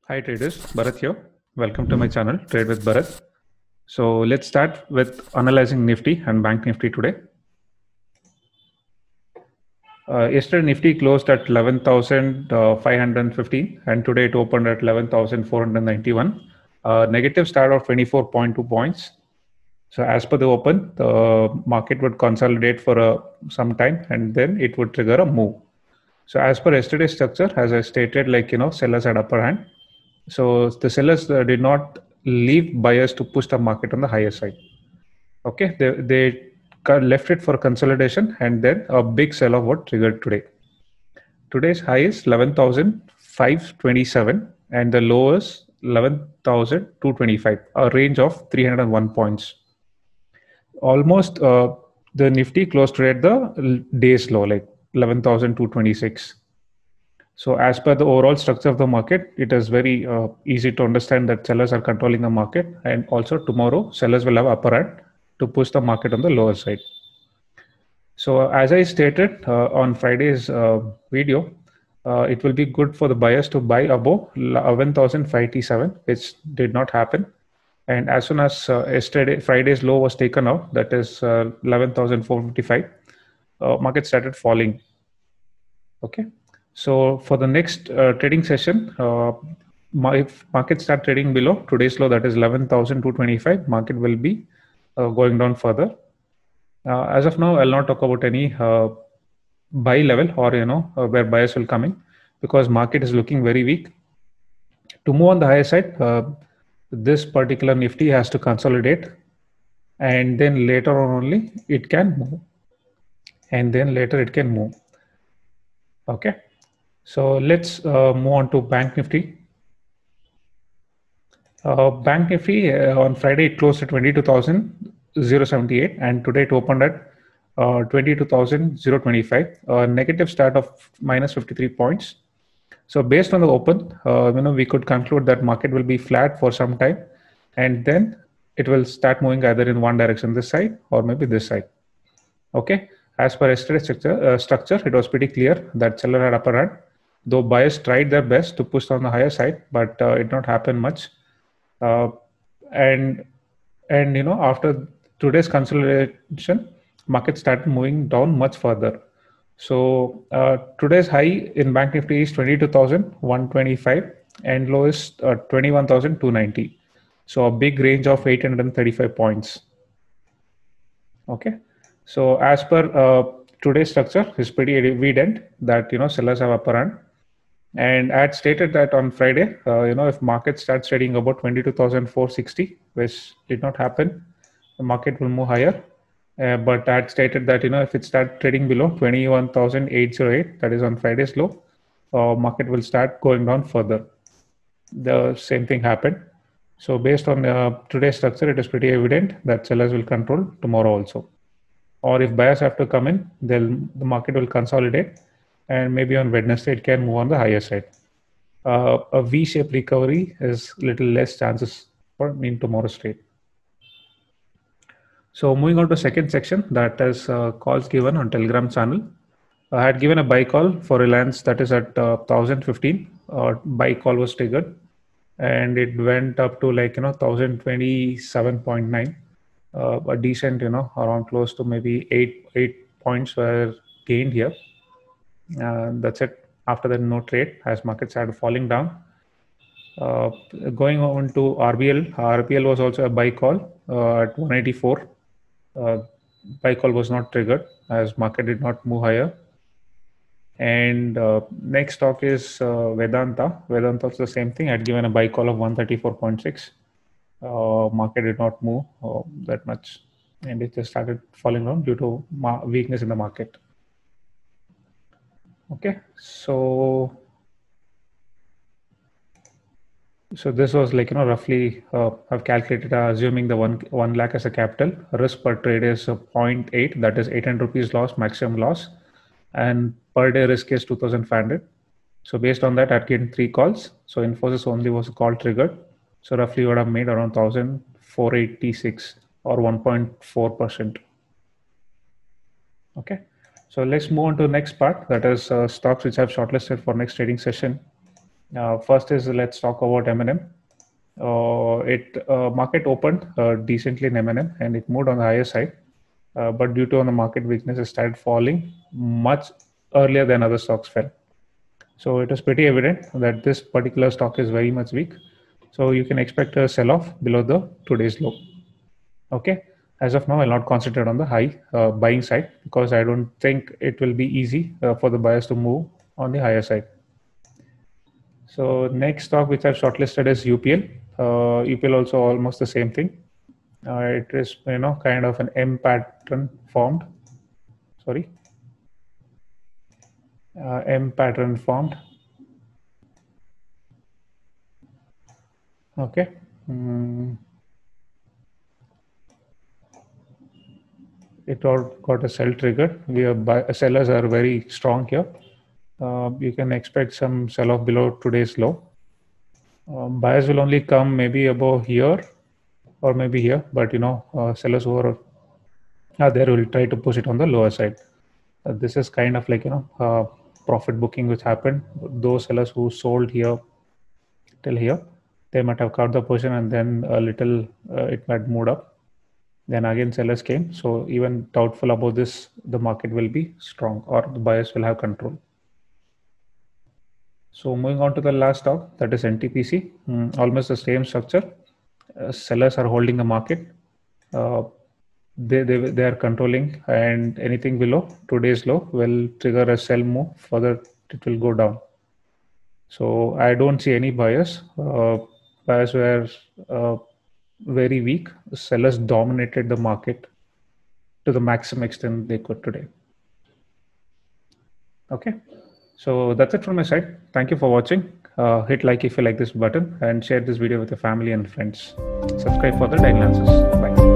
Hi traders, Bharat here. Welcome to my channel, Trade with Bharat. So let's start with analyzing Nifty and Bank Nifty today. Yesterday Nifty closed at 11,515 and today it opened at 11,491. Negative start of 24.2 points. So as per the open, the market would consolidate for some time and then it would trigger a move. So as per yesterday's structure, as I stated, sellers had upper hand. So the sellers did not leave buyers to push the market on the higher side. Okay, they left it for consolidation and then a big sell-off was triggered today. Today's high is 11,527 and the low is 11,225, a range of 301 points. Almost the Nifty closed today at the day's low, like 11,226. So as per the overall structure of the market, it is very easy to understand that sellers are controlling the market, and also tomorrow sellers will have upper hand to push the market on the lower side. So as I stated on Friday's video, it will be good for the buyers to buy above 11,587, which did not happen. And as soon as yesterday Friday's low was taken out, that is 11,455, market started falling. Okay. So for the next trading session, if market start trading below today's low, that is 11,225, market will be going down further. As of now, I'll not talk about any buy level or where buyers will come in, because market is looking very weak. To move on the higher side, this particular Nifty has to consolidate, and then later on only it can move, and then later it can move. Okay. So let's move on to Bank Nifty. Bank Nifty on Friday it closed at 22,078 and today it opened at 22,025. Negative start of minus 53 points. So based on the open, we could conclude that market will be flat for some time, and then it will start moving either in one direction, this side or maybe this side. Okay. As per yesterday's structure, it was pretty clear that seller had upper hand, though buyers tried their best to push on the higher side, but it did not happen much. And after today's consolidation, market started moving down much further. So today's high in Bank Nifty is 22,125 and low is 21,290. So a big range of 835 points. Okay. So as per today's structure, it's pretty evident that sellers have upper hand. And I had stated that on Friday, if market starts trading about 22,460, which did not happen, the market will move higher. But I had stated that if it starts trading below 21,808, that is on Friday's low, market will start going down further. The same thing happened. So based on today's structure, it is pretty evident that sellers will control tomorrow also. Or if buyers have to come in, the market will consolidate, and maybe on Wednesday it can move on the higher side. A V-shaped recovery is little less chances for in tomorrow's trade. So moving on to second section, that is calls given on Telegram channel. I had given a buy call for Reliance that is at 1,015. Buy call was triggered, and it went up to 1,027.9. A decent, around close to maybe eight points were gained here. That's it. After that, no trade as market started falling down. Going on to RBL. RBL was also a buy call at 184. Buy call was not triggered as market did not move higher. And next stock is Vedanta. Vedanta is the same thing. I had given a buy call of 134.6. Market did not move that much, and it just started falling down due to weakness in the market. Okay, so this was roughly I've calculated assuming the 1 lakh as a capital. Risk per trade is 0.8, that is 800 rupees loss, maximum loss, and per day risk is 2,500. So based on that, I'd gained 3 calls. So Infosys only was a call triggered. So roughly would have made around 1,486 or 1.4%. Okay. So let's move on to the next part, that is stocks which I've shortlisted for next trading session. First is, let's talk about M&M. Market opened decently in M&M and it moved on the higher side, but due to the market weakness, it started falling much earlier than other stocks fell. So it was pretty evident that this particular stock is very much weak. So you can expect a sell-off below the today's low. Okay. As of now, I'll not concentrate on the high buying side because I don't think it will be easy for the buyers to move on the higher side. So next stock which I've shortlisted is UPL. UPL also almost the same thing. It is kind of an M pattern formed. Sorry, M pattern formed. Okay. It got a sell trigger. Sellers are very strong here. You can expect some sell-off below today's low. Buyers will only come maybe above here or maybe here, but sellers who are there will try to push it on the lower side. This is kind of like profit booking which happened. Those sellers who sold here till here, they might have caught the position and then a little it might moved up. Then again sellers came. So even doubtful about this, the market will be strong or the buyers will have control. So moving on to the last stock, that is NTPC. Almost the same structure. Sellers are holding the market. They are controlling, and anything below today's low will trigger a sell move. Further, it will go down. So I don't see any buyers. Buyers were very weak. Sellers dominated the market to the maximum extent they could today. Okay. So that's it from my side. Thank you for watching. Hit like if you like this button and share this video with your family and friends. Subscribe for the daily answers. Bye.